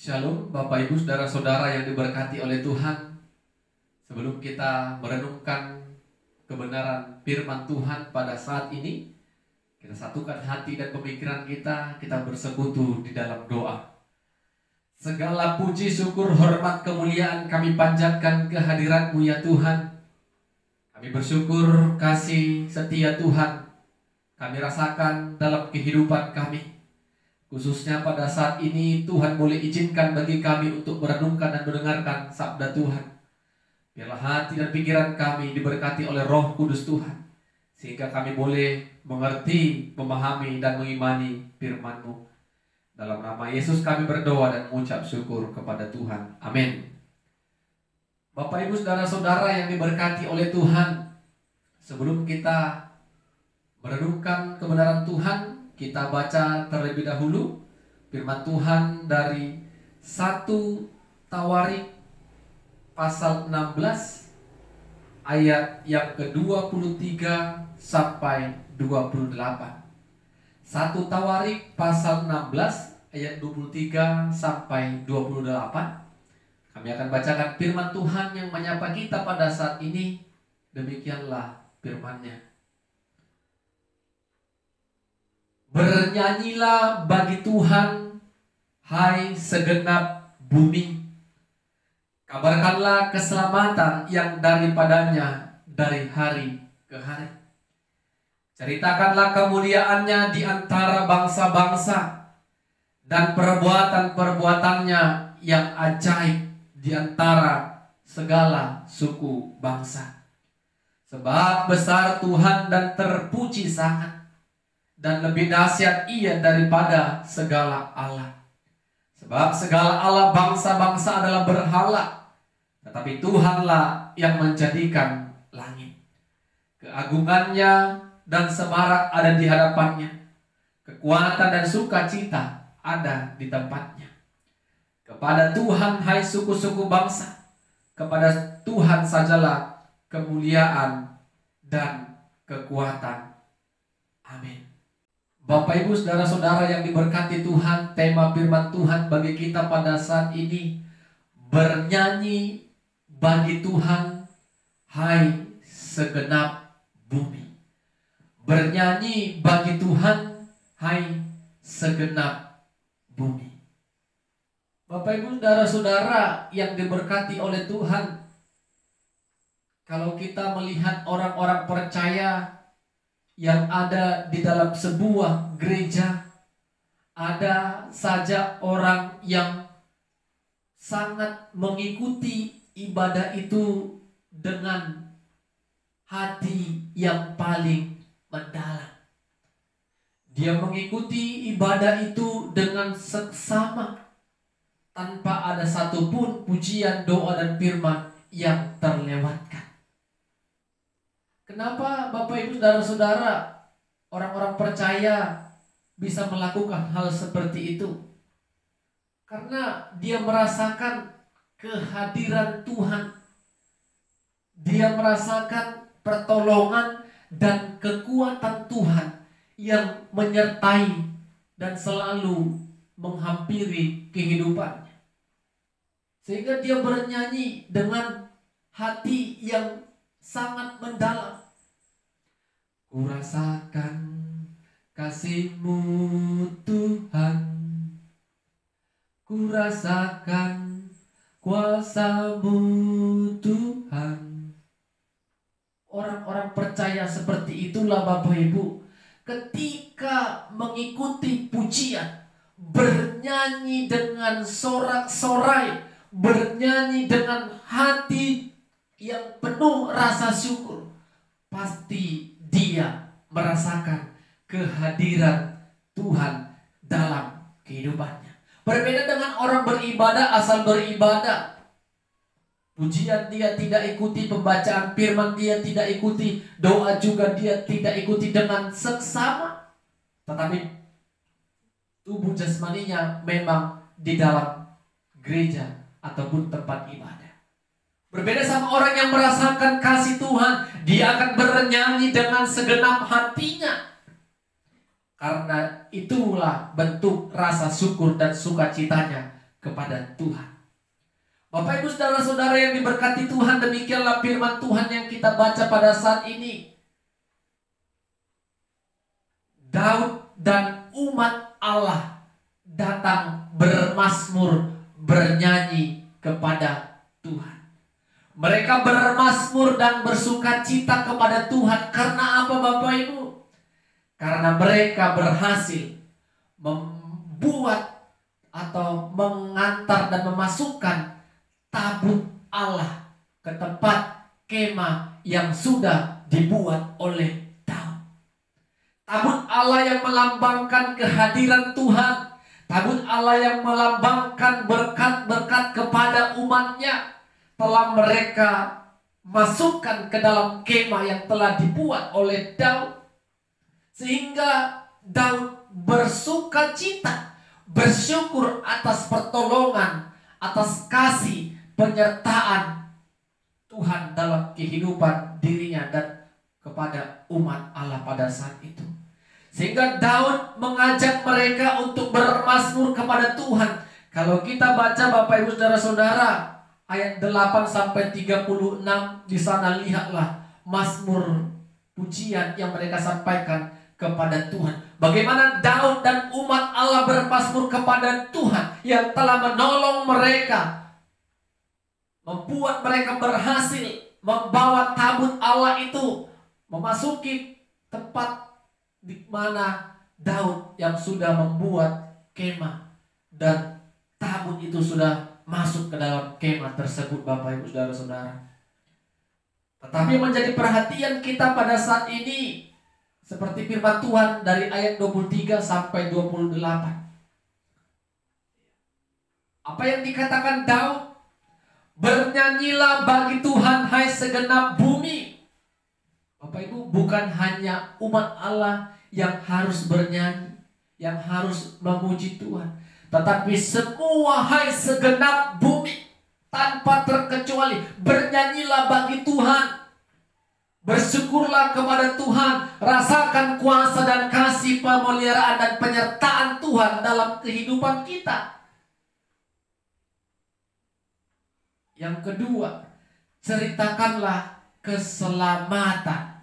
Shalom Bapak Ibu Saudara-saudara yang diberkati oleh Tuhan. Sebelum kita merenungkan kebenaran firman Tuhan pada saat ini, kita satukan hati dan pemikiran kita bersekutu di dalam doa. Segala puji, syukur, hormat, kemuliaan kami panjatkan kehadirat-Mu ya Tuhan. Kami bersyukur kasih setia Tuhan kami rasakan dalam kehidupan kami. Khususnya pada saat ini Tuhan boleh izinkan bagi kami untuk merenungkan dan mendengarkan sabda Tuhan. Biarlah hati dan pikiran kami diberkati oleh Roh Kudus Tuhan, sehingga kami boleh mengerti, memahami, dan mengimani firman-Mu. Dalam nama Yesus kami berdoa dan mengucap syukur kepada Tuhan. Amin. Bapak Ibu Saudara-saudara yang diberkati oleh Tuhan, sebelum kita merenungkan kebenaran Tuhan, kita baca terlebih dahulu firman Tuhan dari 1 Tawarik pasal 16 ayat yang ke-23 sampai 28. 1 Tawarik pasal 16 ayat 23 sampai 28. Kami akan bacakan firman Tuhan yang menyapa kita pada saat ini. Demikianlah firman-Nya. Bernyanyilah bagi Tuhan, hai segenap bumi. Kabarkanlah keselamatan yang daripadanya dari hari ke hari. Ceritakanlah kemuliaannya di antara bangsa-bangsa, dan perbuatan-perbuatannya yang ajaib di antara segala suku bangsa. Sebab besar Tuhan dan terpuji sangat, dan lebih dahsyat Ia daripada segala Allah. Sebab segala Allah bangsa-bangsa adalah berhala, tetapi Tuhanlah yang menjadikan langit. Keagungannya dan semarak ada di hadapannya, kekuatan dan sukacita ada di tempatnya. Kepada Tuhan hai suku-suku bangsa, kepada Tuhan sajalah kemuliaan dan kekuatan. Amin. Bapak Ibu Saudara-saudara yang diberkati Tuhan, tema firman Tuhan bagi kita pada saat ini, bernyanyi bagi Tuhan, hai segenap bumi. Bernyanyi bagi Tuhan, hai segenap bumi. Bapak Ibu Saudara-saudara yang diberkati oleh Tuhan, kalau kita melihat orang-orang percaya yang ada di dalam sebuah gereja, ada saja orang yang sangat mengikuti ibadah itu dengan hati yang paling mendalam. Dia mengikuti ibadah itu dengan seksama, tanpa ada satupun pujian, doa, dan firman yang terlewatkan. Kenapa Bapak Ibu Saudara-saudara, orang-orang percaya bisa melakukan hal seperti itu? Karena dia merasakan kehadiran Tuhan. Dia merasakan pertolongan dan kekuatan Tuhan yang menyertai dan selalu menghampiri kehidupannya. Sehingga dia bernyanyi dengan hati yang sangat mendalam. Ku rasakan kasih-Mu Tuhan, ku rasakan kuasa-Mu Tuhan. Orang-orang percaya seperti itulah Bapak Ibu, ketika mengikuti pujian, bernyanyi dengan sorak-sorai, bernyanyi dengan hati yang penuh rasa syukur, pasti dia merasakan kehadiran Tuhan dalam kehidupannya. Berbeda dengan orang beribadah asal beribadah. Pujian dia tidak ikuti, pembacaan firman dia tidak ikuti, doa juga dia tidak ikuti dengan seksama. Tetapi tubuh jasmaninya memang di dalam gereja ataupun tempat ibadah. Berbeda sama orang yang merasakan kasih Tuhan, dia akan bernyanyi dengan segenap hatinya. Karena itulah bentuk rasa syukur dan sukacitanya kepada Tuhan. Bapak Ibu saudara-saudara yang diberkati Tuhan, demikianlah firman Tuhan yang kita baca pada saat ini. Daud dan umat Allah datang bermazmur, bernyanyi kepada Tuhan. Mereka bermazmur dan bersukacita kepada Tuhan. Karena apa Bapak Ibu? Karena mereka berhasil membuat atau mengantar dan memasukkan tabut Allah ke tempat kemah yang sudah dibuat oleh Daud. Tabut Allah yang melambangkan kehadiran Tuhan. Tabut Allah yang melambangkan berkat-berkat kepada umatnya telah mereka masukkan ke dalam kemah yang telah dibuat oleh Daud. Sehingga Daud bersukacita, bersyukur atas pertolongan, atas kasih, penyertaan Tuhan dalam kehidupan dirinya dan kepada umat Allah pada saat itu. Sehingga Daud mengajak mereka untuk bermazmur kepada Tuhan. Kalau kita baca Bapak Ibu saudara-saudara, ayat 8 sampai 36, di sana lihatlah mazmur pujian yang mereka sampaikan kepada Tuhan. Bagaimana Daud dan umat Allah bermazmur kepada Tuhan yang telah menolong mereka, membuat mereka berhasil membawa tabut Allah itu memasuki tempat di mana Daud yang sudah membuat kemah, dan tabut itu sudah masuk ke dalam kemah tersebut Bapak Ibu saudara-saudara. Tetapi menjadi perhatian kita pada saat ini, seperti firman Tuhan dari ayat 23 sampai 28. Apa yang dikatakan Daud? Bernyanyilah bagi Tuhan hai segenap bumi. Bapak Ibu, bukan hanya umat Allah yang harus bernyanyi, yang harus memuji Tuhan, tetapi semua hai segenap bumi tanpa terkecuali bernyanyilah bagi Tuhan. Bersyukurlah kepada Tuhan, rasakan kuasa dan kasih, pemeliharaan dan penyertaan Tuhan dalam kehidupan kita. Yang kedua, ceritakanlah keselamatan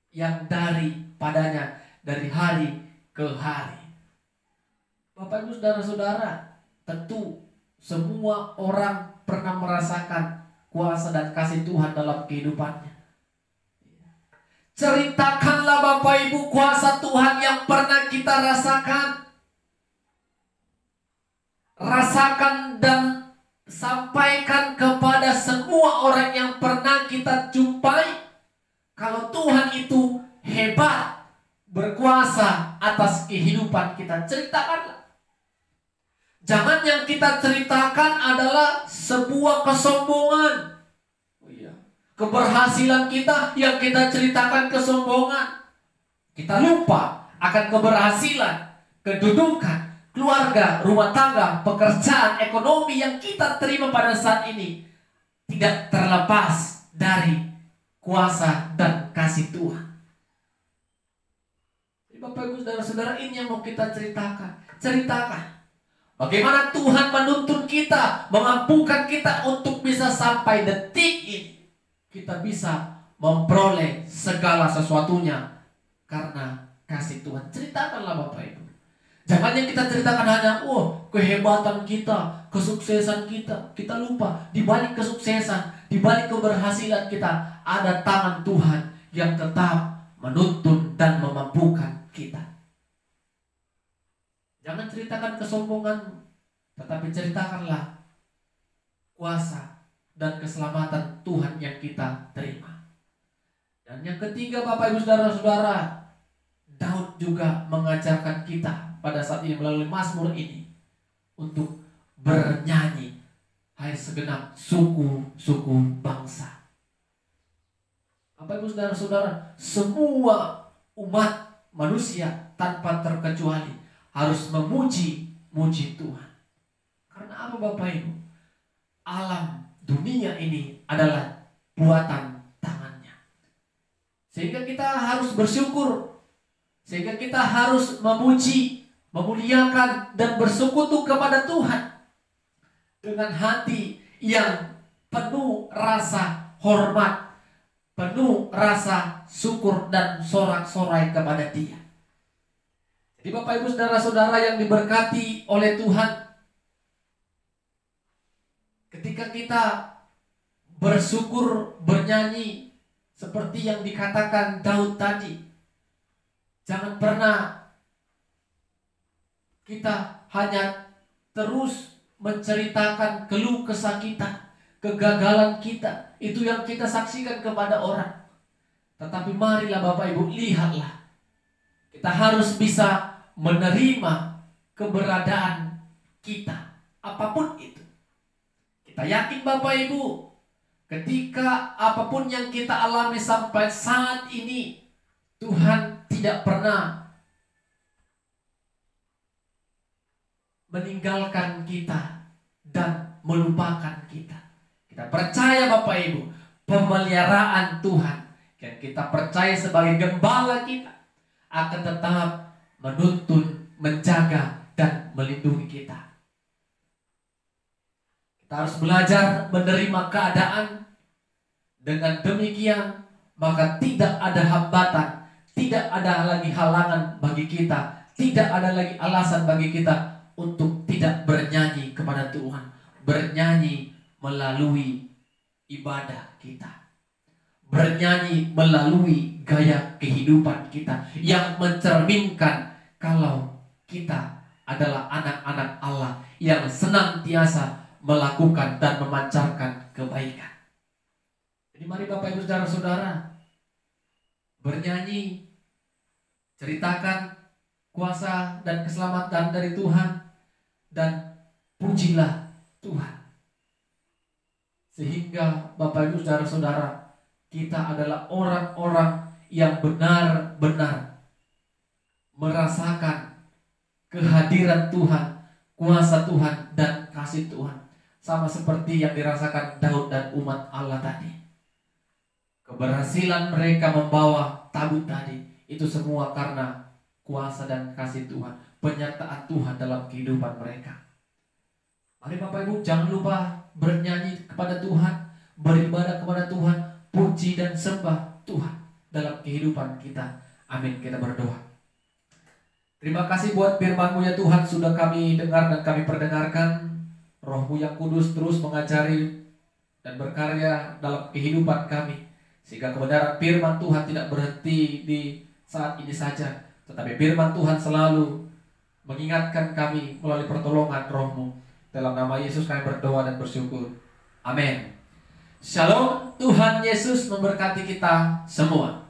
yang daripadanya dari hari ke hari. Bapak Ibu saudara-saudara, tentu semua orang pernah merasakan kuasa dan kasih Tuhan dalam kehidupannya. Ceritakanlah Bapak Ibu kuasa Tuhan yang pernah kita rasakan. Rasakan dan sampaikan kepada semua orang yang pernah kita jumpai. Kalau Tuhan itu hebat, berkuasa atas kehidupan kita, ceritakanlah. Jangan yang kita ceritakan adalah sebuah kesombongan. Keberhasilan kita yang kita ceritakan kesombongan. Kita lupa akan keberhasilan, kedudukan, keluarga, rumah tangga, pekerjaan, ekonomi yang kita terima pada saat ini tidak terlepas dari kuasa dan kasih Tuhan. Bapak Ibu saudara-saudara, ini yang mau kita ceritakan. Ceritakan bagaimana Tuhan menuntun kita, mengampukan kita untuk bisa sampai detik ini kita bisa memperoleh segala sesuatunya karena kasih Tuhan. Ceritakanlah Bapak Ibu. Jangan yang kita ceritakan hanya kehebatan kita, kesuksesan kita. Kita lupa di balik kesuksesan, di balik keberhasilan kita ada tangan Tuhan yang tetap menuntun dan memampukan kita. Jangan ceritakan kesombonganmu, tetapi ceritakanlah kuasa dan keselamatan Tuhan yang kita terima. Dan yang ketiga Bapak Ibu saudara-saudara, Daud juga mengajarkan kita pada saat ini melalui mazmur ini untuk bernyanyi hai segenap suku-suku bangsa. Bapak Ibu saudara-saudara, semua umat manusia tanpa terkecuali harus memuji Tuhan. Karena apa Bapak Ibu? Alam dunia ini adalah buatan tangannya. Sehingga kita harus bersyukur. Sehingga kita harus memuji, memuliakan dan bersekutu kepada Tuhan. dengan hati yang penuh rasa hormat, penuh rasa syukur dan sorak-sorai kepada Dia. Jadi Bapak Ibu saudara-saudara yang diberkati oleh Tuhan, ketika kita bersyukur, bernyanyi seperti yang dikatakan Daud tadi, jangan pernah kita hanya terus menceritakan keluh kesah kita, kegagalan kita, itu yang kita saksikan kepada orang. Tetapi marilah Bapak Ibu, lihatlah, kita harus bisa menerima keberadaan kita, apapun itu. Kita yakin Bapak Ibu, ketika apapun yang kita alami sampai saat ini, Tuhan tidak pernah meninggalkan kita dan melupakan kita. Kita percaya Bapak Ibu, pemeliharaan Tuhan yang kita percaya sebagai gembala kita akan tetap menuntun, menjaga, dan melindungi kita. Kita harus belajar menerima keadaan. Dengan demikian, maka tidak ada hambatan, tidak ada lagi halangan bagi kita, tidak ada lagi alasan bagi kita untuk tidak bernyanyi kepada Tuhan. Bernyanyi melalui ibadah kita, bernyanyi melalui gaya kehidupan kita yang mencerminkan kalau kita adalah anak-anak Allah yang senantiasa melakukan dan memancarkan kebaikan. Jadi mari Bapak Ibu saudara-saudara bernyanyi, ceritakan kuasa dan keselamatan dari Tuhan, dan pujilah Tuhan. Sehingga Bapak Ibu saudara-saudara, kita adalah orang-orang yang benar-benar merasakan kehadiran Tuhan, kuasa Tuhan, dan kasih Tuhan. Sama seperti yang dirasakan Daud dan umat Allah tadi. Keberhasilan mereka membawa tabut tadi, itu semua karena kuasa dan kasih Tuhan, penyertaan Tuhan dalam kehidupan mereka. Mari Bapak Ibu jangan lupa bernyanyi kepada Tuhan, beribadah kepada Tuhan, puji dan sembah Tuhan dalam kehidupan kita. Amin. Kita berdoa. Terima kasih buat firman-Mu ya Tuhan, sudah kami dengar dan kami perdengarkan. Roh-Mu yang kudus terus mengajari dan berkarya dalam kehidupan kami, sehingga kebenaran firman Tuhan tidak berhenti di saat ini saja, tetapi firman Tuhan selalu mengingatkan kami melalui pertolongan Roh-Mu. Dalam nama Yesus kami berdoa dan bersyukur. Amin. Shalom. Tuhan Yesus memberkati kita semua.